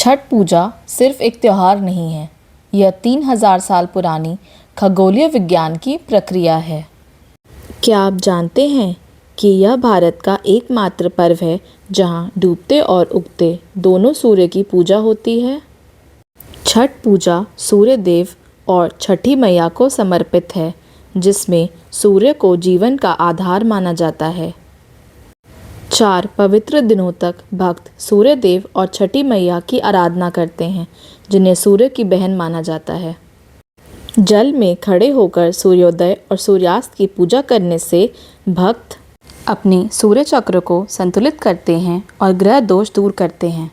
छठ पूजा सिर्फ एक त्योहार नहीं है, यह 3000 साल पुरानी खगोलीय विज्ञान की प्रक्रिया है। क्या आप जानते हैं कि यह भारत का एकमात्र पर्व है जहां डूबते और उगते दोनों सूर्य की पूजा होती है। छठ पूजा सूर्य देव और छठी मैया को समर्पित है, जिसमें सूर्य को जीवन का आधार माना जाता है। 4 पवित्र दिनों तक भक्त सूर्य देव और छठी मैया की आराधना करते हैं, जिन्हें सूर्य की बहन माना जाता है। जल में खड़े होकर सूर्योदय और सूर्यास्त की पूजा करने से भक्त अपने सूर्य चक्र को संतुलित करते हैं और ग्रह दोष दूर करते हैं।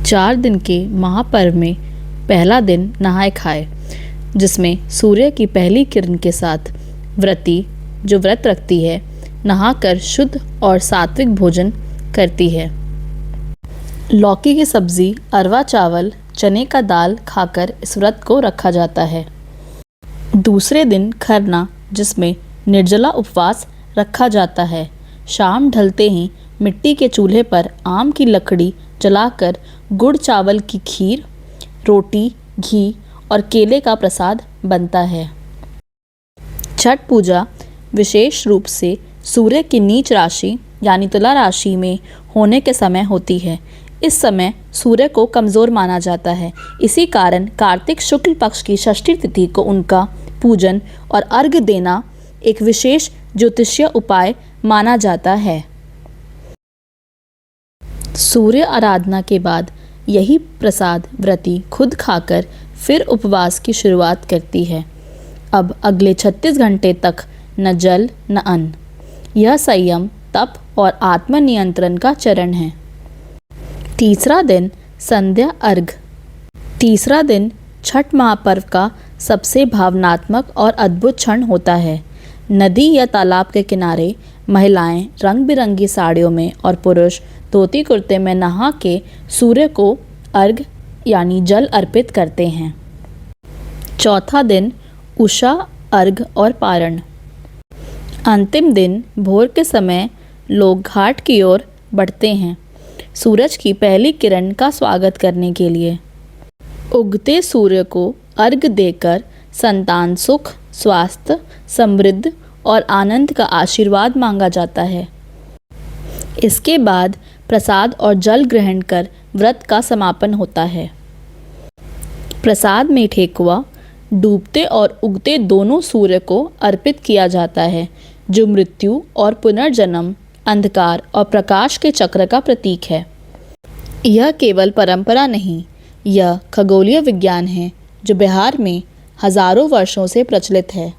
4 दिन के महापर्व में पहला दिन नहाए खाए, जिसमें सूर्य की पहली किरण के साथ व्रती जो व्रत रखती है नहाकर शुद्ध और सात्विक भोजन करती है। लौकी की सब्जी, अरवा चावल, चने का दाल खाकर इस व्रत को रखा जाता है। दूसरे दिन खरना, जिसमें निर्जला उपवास रखा जाता है। शाम ढलते ही मिट्टी के चूल्हे पर आम की लकड़ी जलाकर गुड़ चावल की खीर, रोटी, घी और केले का प्रसाद बनता है। छठ पूजा विशेष रूप से सूर्य की नीच राशि यानी तुला राशि में होने के समय होती है। इस समय सूर्य को कमज़ोर माना जाता है। इसी कारण कार्तिक शुक्ल पक्ष की षष्ठी तिथि को उनका पूजन और अर्घ्य देना एक विशेष ज्योतिषीय उपाय माना जाता है। सूर्य आराधना के बाद यही प्रसाद व्रती खुद खाकर फिर उपवास की शुरुआत करती है। अब अगले 36 घंटे तक न जल न अन्न। यह संयम, तप और आत्मनियंत्रण का चरण है। तीसरा दिन संध्या अर्घ। तीसरा दिन छठ महापर्व का सबसे भावनात्मक और अद्भुत क्षण होता है। नदी या तालाब के किनारे महिलाएं रंग बिरंगी साड़ियों में और पुरुष धोती कुर्ते में नहा के सूर्य को अर्घ यानी जल अर्पित करते हैं। चौथा दिन उषा अर्घ और पारण। अंतिम दिन भोर के समय लोग घाट की ओर बढ़ते हैं, सूरज की पहली किरण का स्वागत करने के लिए। उगते सूर्य को अर्घ देकर संतान सुख, स्वास्थ्य, समृद्धि और आनंद का आशीर्वाद मांगा जाता है। इसके बाद प्रसाद और जल ग्रहण कर व्रत का समापन होता है। प्रसाद में ठेकुआ डूबते और उगते दोनों सूर्य को अर्पित किया जाता है, जो मृत्यु और पुनर्जन्म, अंधकार और प्रकाश के चक्र का प्रतीक है। यह केवल परंपरा नहीं, यह खगोलीय विज्ञान है जो बिहार में हजारों वर्षों से प्रचलित है।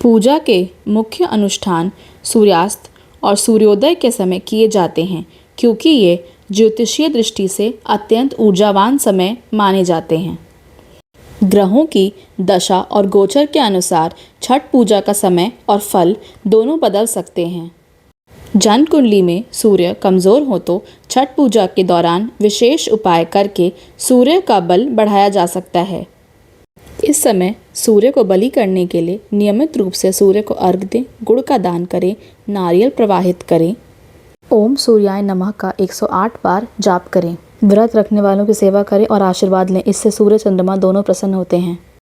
पूजा के मुख्य अनुष्ठान सूर्यास्त और सूर्योदय के समय किए जाते हैं, क्योंकि ये ज्योतिषीय दृष्टि से अत्यंत ऊर्जावान समय माने जाते हैं। ग्रहों की दशा और गोचर के अनुसार छठ पूजा का समय और फल दोनों बदल सकते हैं। जन्म कुंडली में सूर्य कमज़ोर हो तो छठ पूजा के दौरान विशेष उपाय करके सूर्य का बल बढ़ाया जा सकता है। इस समय सूर्य को बलि करने के लिए नियमित रूप से सूर्य को अर्घ दें, गुड़ का दान करें, नारियल प्रवाहित करें, ओम सूर्याय नमः का 108 बार जाप करें। व्रत रखने वालों की सेवा करें और आशीर्वाद लें। इससे सूर्य चंद्रमा दोनों प्रसन्न होते हैं।